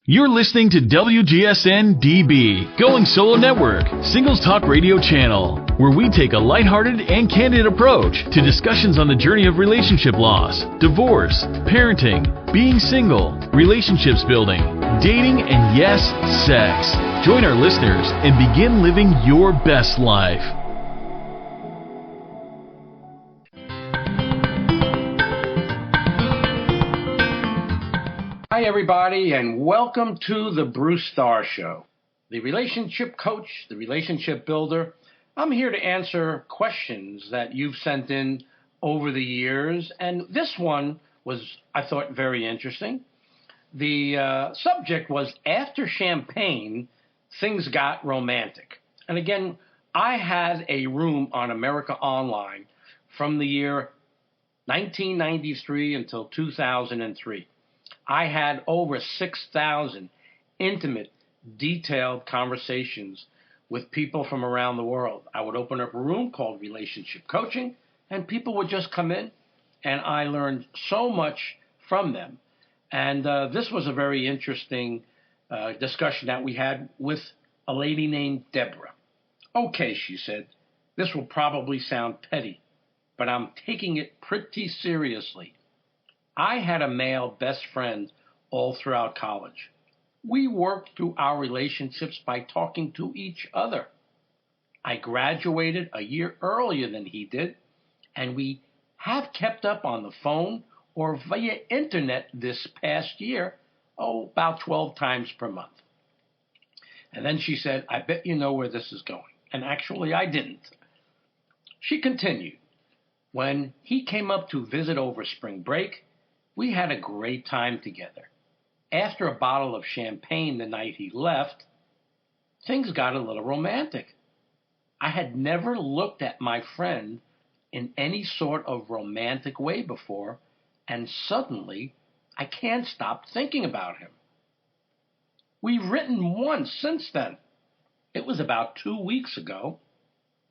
You're listening to WGSN-DB, Going Solo Network, Singles Talk Radio channel, where we take a lighthearted and candid approach to discussions on the journey of relationship loss, divorce, parenting, being single, relationships building, dating, and yes, sex. Join our listeners and begin living your best life. Hi, everybody, and welcome to the Bruce Starr Show, the relationship coach, the relationship builder. I'm here to answer questions that you've sent in over the years, and this one was, I thought, very interesting. The subject was, after champagne, things got romantic. And again, I had a room on America Online from the year 1993 until 2003. I had over 6,000 intimate, detailed conversations with people from around the world. I would open up a room called Relationship Coaching, and people would just come in, and I learned so much from them. And this was a very interesting discussion that we had with a lady named Deborah. Okay, she said, this will probably sound petty, but I'm taking it pretty seriously. I had a male best friend all throughout college. We worked through our relationships by talking to each other. I graduated a year earlier than he did, and we have kept up on the phone or via internet this past year, about 12 times per month. And then she said, I bet you know where this is going. And actually, I didn't. She continued, when he came up to visit over spring break, we had a great time together. After a bottle of champagne the night he left, things got a little romantic. I had never looked at my friend in any sort of romantic way before, and suddenly I can't stop thinking about him. We've written once since then. It was about 2 weeks ago,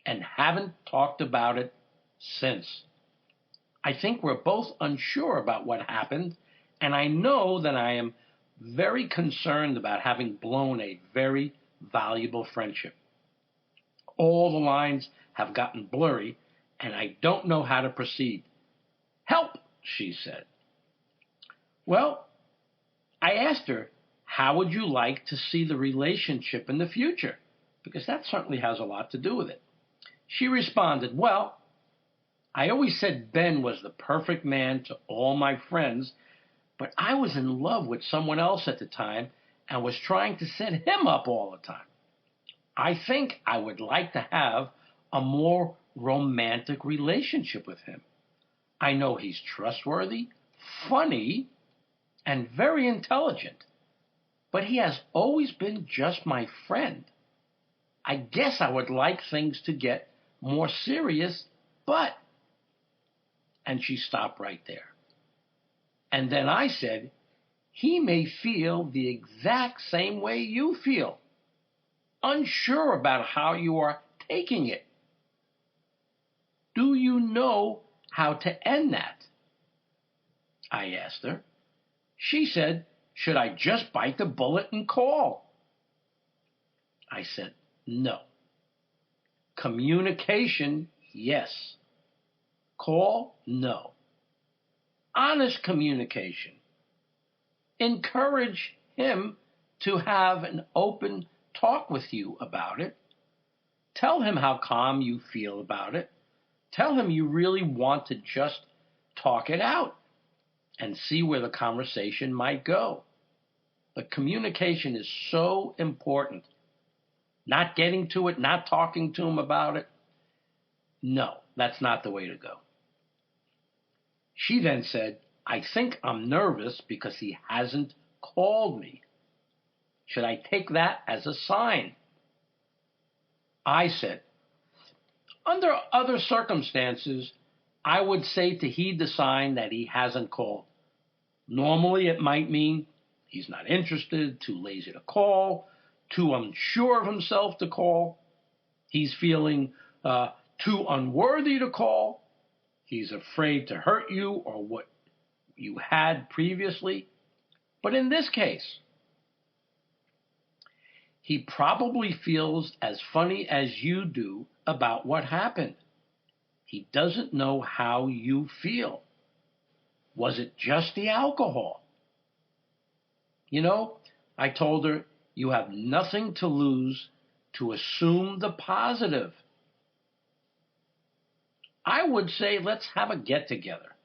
and haven't talked about it since. I think we're both unsure about what happened, and I know that I am very concerned about having blown a very valuable friendship. All the lines have gotten blurry, and I don't know how to proceed. Help, she said. Well, I asked her, how would you like to see the relationship in the future? Because that certainly has a lot to do with it. She responded, well, I always said Ben was the perfect man to all my friends, but I was in love with someone else at the time and was trying to set him up all the time. I think I would like to have a more romantic relationship with him. I know he's trustworthy, funny, and very intelligent, but he has always been just my friend. I guess I would like things to get more serious, but... And she stopped right there. And then I said, he may feel the exact same way you feel, unsure about how you are taking it. Do you know how to end that? I asked her. She said, should I just bite the bullet and call? I said, no. Communication, yes. Call, no. Honest communication. Encourage him to have an open talk with you about it. Tell him how calm you feel about it. Tell him you really want to just talk it out and see where the conversation might go. But communication is so important. Not getting to it, not talking to him about it. No, that's not the way to go. She then said, I think I'm nervous because he hasn't called me. Should I take that as a sign? I said, under other circumstances, I would say to heed the sign that he hasn't called. Normally, it might mean he's not interested, too lazy to call, too unsure of himself to call. He's feeling too unworthy to call. He's afraid to hurt you or what you had previously. But in this case, He probably feels as funny as you do about what happened. He doesn't know how you feel. Was it just the alcohol? You know, I told her, you have nothing to lose to assume the positive. I would say let's have a get-together.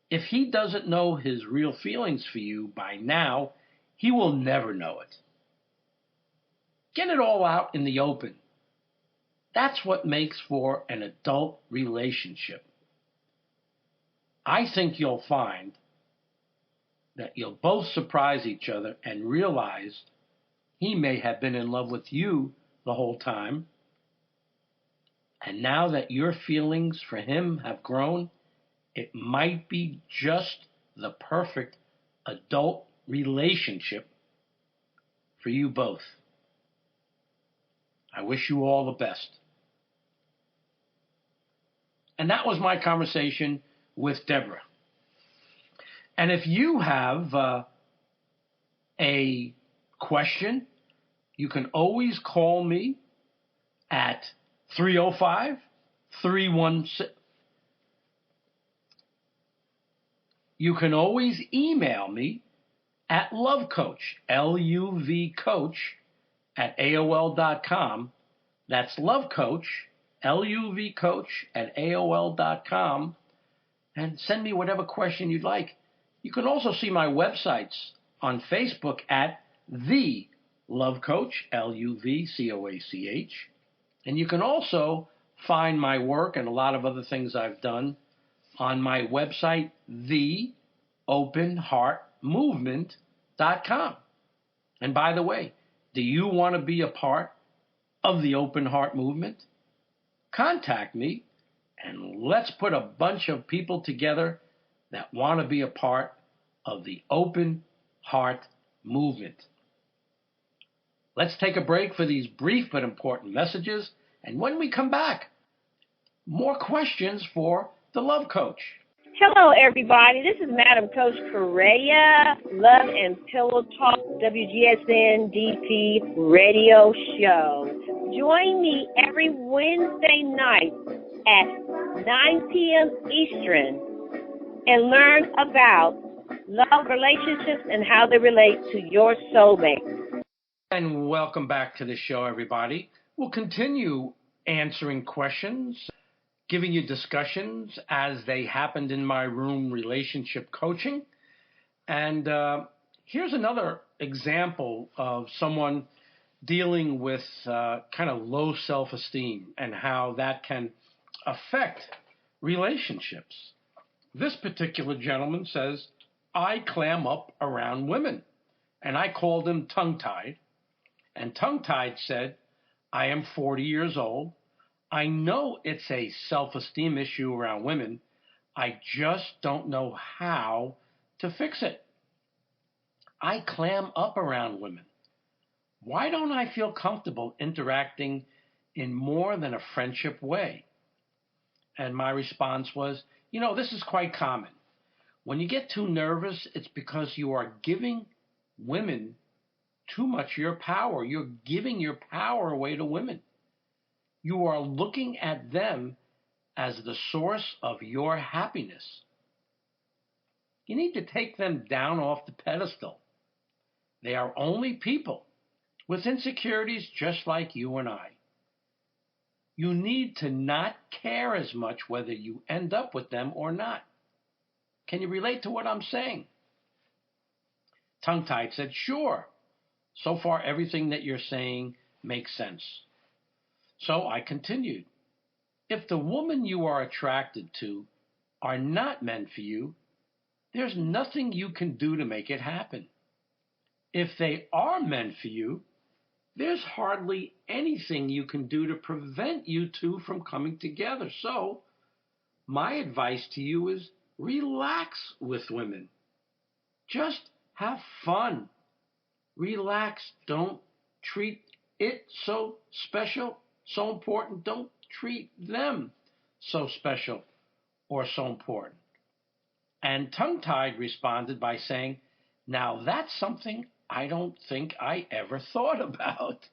If he doesn't know his real feelings for you by now, he will never know it. Get it all out in the open. That's what makes for an adult relationship. I think you'll find that you'll both surprise each other and realize he may have been in love with you the whole time. And now that your feelings for him have grown, it might be just the perfect adult relationship for you both. I wish you all the best. And that was my conversation with Deborah. And if you have a question, you can always call me at 305-316. You can always email me at lovecoach, L-U-V coach, at AOL.com. That's lovecoach, L-U-V coach, at AOL.com. And send me whatever question you'd like. You can also see my websites on Facebook at The Love Coach, L-U-V-C-O-A-C-H. And you can also find my work and a lot of other things I've done on my website, theopenheartmovement.com. And by the way, do you want to be a part of the Open Heart Movement? Contact me, and let's put a bunch of people together that want to be a part of the Open Heart Movement. Let's take a break for these brief but important messages, and when we come back, more questions for the Love Coach. Hello, everybody. This is Madam Coach Correa, Love and Pillow Talk WGSN-DB radio show. Join me every Wednesday night at 9 p.m. Eastern and learn about love relationships and how they relate to your soulmate. And welcome back to the show, everybody. We'll continue answering questions, giving you discussions as they happened in my room relationship coaching. And here's another example of someone dealing with kind of low self-esteem and how that can affect relationships. This particular gentleman says, I clam up around women. And I called him tongue-tied. And tongue-tied said, I am 40 years old. I know it's a self-esteem issue around women. I just don't know how to fix it. I clam up around women. Why don't I feel comfortable interacting in more than a friendship way? And my response was, this is quite common. When you get too nervous, it's because you are giving women too much of your power. You're giving your power away to women. You are looking at them as the source of your happiness. You need to take them down off the pedestal. They are only people with insecurities just like you and I. You need to not care as much whether you end up with them or not. Can you relate to what I'm saying? Tongue-tied said, sure. So far, everything that you're saying makes sense. So I continued. If the woman you are attracted to are not meant for you, there's nothing you can do to make it happen. If they are meant for you, there's hardly anything you can do to prevent you two from coming together. So my advice to you is relax with women. Just have fun. Relax. Don't treat it so special, so important. Don't treat them so special or so important. And tongue-tied responded by saying, now that's something I don't think I ever thought about.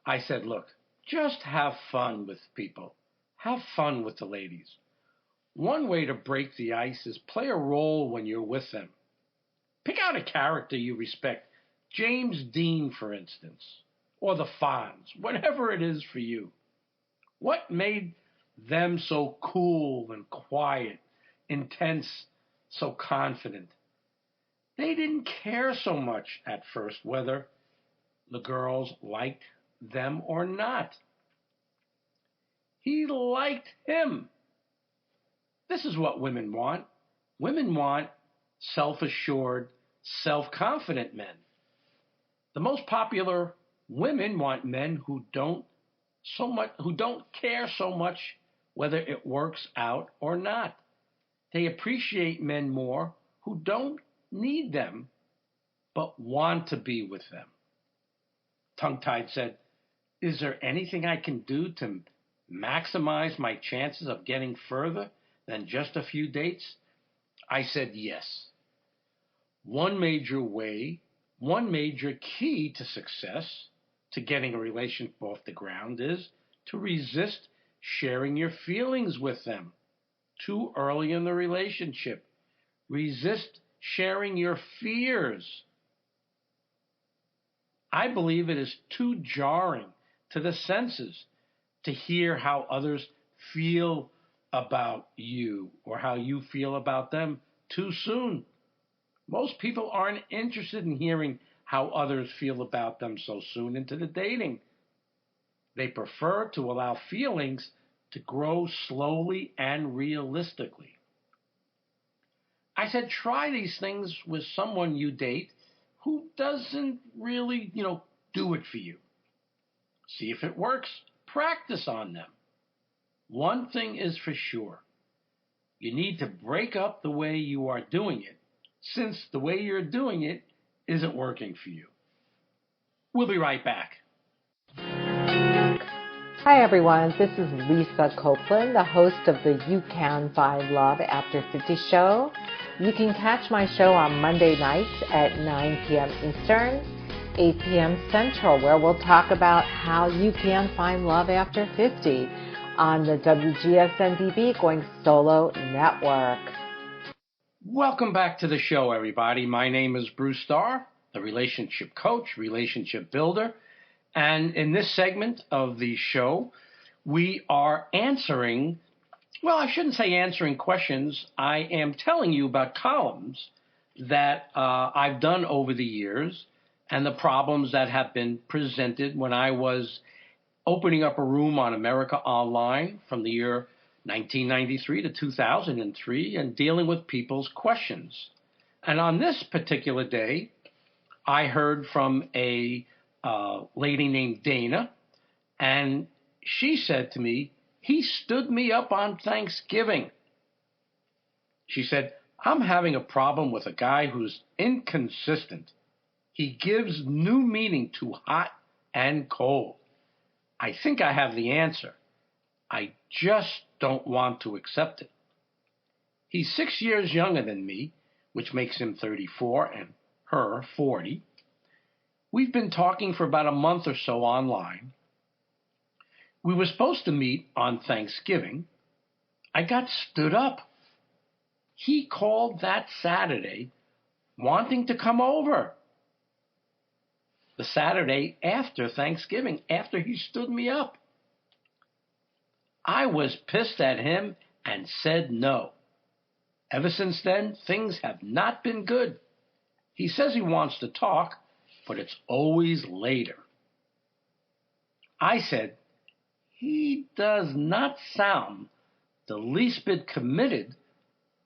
I said, look, just have fun with people. Have fun with the ladies. One way to break the ice is play a role when you're with them. Pick out a character you respect. James Dean, for instance, or the Fonz, whatever it is for you. What made them so cool and quiet, intense, so confident? They didn't care so much at first whether the girls liked them or not. He liked him. This is what women want. Women want self-assured, self-confident men. The most popular women want men who don't care so much whether it works out or not. They appreciate men more who don't need them but want to be with them. Tongue-tied said, is there anything I can do to maximize my chances of getting further than just a few dates? I said yes. One major key to success, to getting a relationship off the ground, is to resist sharing your feelings with them too early in the relationship. Resist sharing your fears. I believe it is too jarring to the senses to hear how others feel about you or how you feel about them too soon. Most people aren't interested in hearing how others feel about them so soon into the dating. They prefer to allow feelings to grow slowly and realistically. I said, try these things with someone you date who doesn't really, do it for you. See if it works. Practice on them. One thing is for sure. You need to break up the way you are doing it, since the way you're doing it isn't working for you. We'll be right back. Hi everyone, this is Lisa Copeland, the host of the You Can Find Love After 50 show. You can catch my show on Monday nights at 9 p.m. Eastern, 8 p.m. Central, where we'll talk about how you can find love after 50 on the WGSN-DB Going Solo Network. Welcome back to the show, everybody. My name is Bruce Starr, the relationship coach, relationship builder. And in this segment of the show, we are answering, well, I shouldn't say answering questions. I am telling you about columns that I've done over the years and the problems that have been presented when I was opening up a room on America Online from the year 1993 to 2003 and dealing with people's questions. And on this particular day, I heard from a lady named Dana, and she said to me, he stood me up on Thanksgiving. She said, I'm having a problem with a guy who's inconsistent. He gives new meaning to hot and cold. I think I have the answer. I just don't want to accept it. He's 6 years younger than me, which makes him 34 and her 40. We've been talking for about a month or so online. We were supposed to meet on Thanksgiving. I got stood up. He called that Saturday wanting to come over. The Saturday after Thanksgiving, after he stood me up. I was pissed at him and said no. Ever since then, things have not been good. He says he wants to talk, but it's always later. I said, he does not sound the least bit committed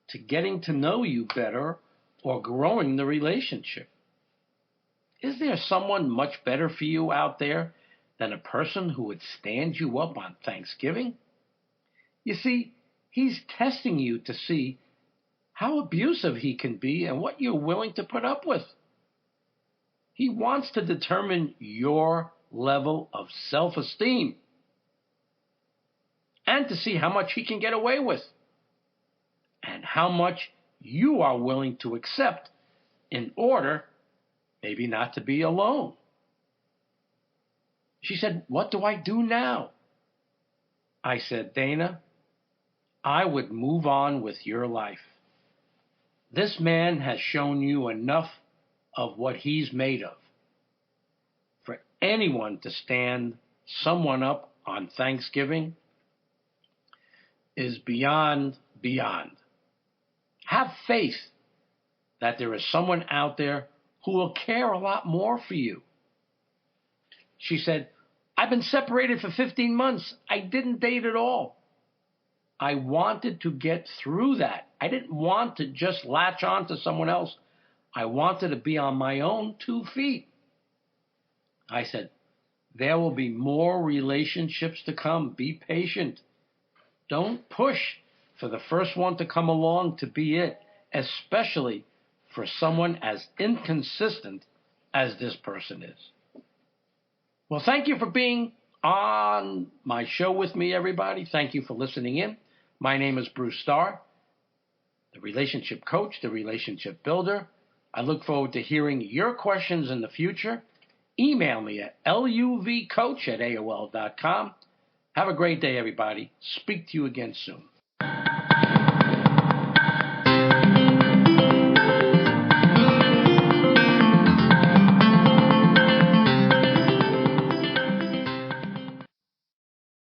to getting to know you better or growing the relationship. Is there someone much better for you out there than a person who would stand you up on Thanksgiving? You see, he's testing you to see how abusive he can be and what you're willing to put up with. He wants to determine your level of self-esteem and to see how much he can get away with and how much you are willing to accept in order maybe not to be alone. She said, what do I do now? I said, Dana, I would move on with your life. This man has shown you enough of what he's made of. For anyone to stand someone up on Thanksgiving is beyond. Have faith that there is someone out there who will care a lot more for you. She said, I've been separated for 15 months. I didn't date at all. I wanted to get through that. I didn't want to just latch on to someone else. I wanted to be on my own 2 feet. I said, there will be more relationships to come. Be patient. Don't push for the first one to come along to be it, especially for someone as inconsistent as this person is. Well, thank you for being on my show with me, everybody. Thank you for listening in. My name is Bruce Starr, the relationship coach, the relationship builder. I look forward to hearing your questions in the future. Email me at luvcoach@aol.com. Have a great day, everybody. Speak to you again soon.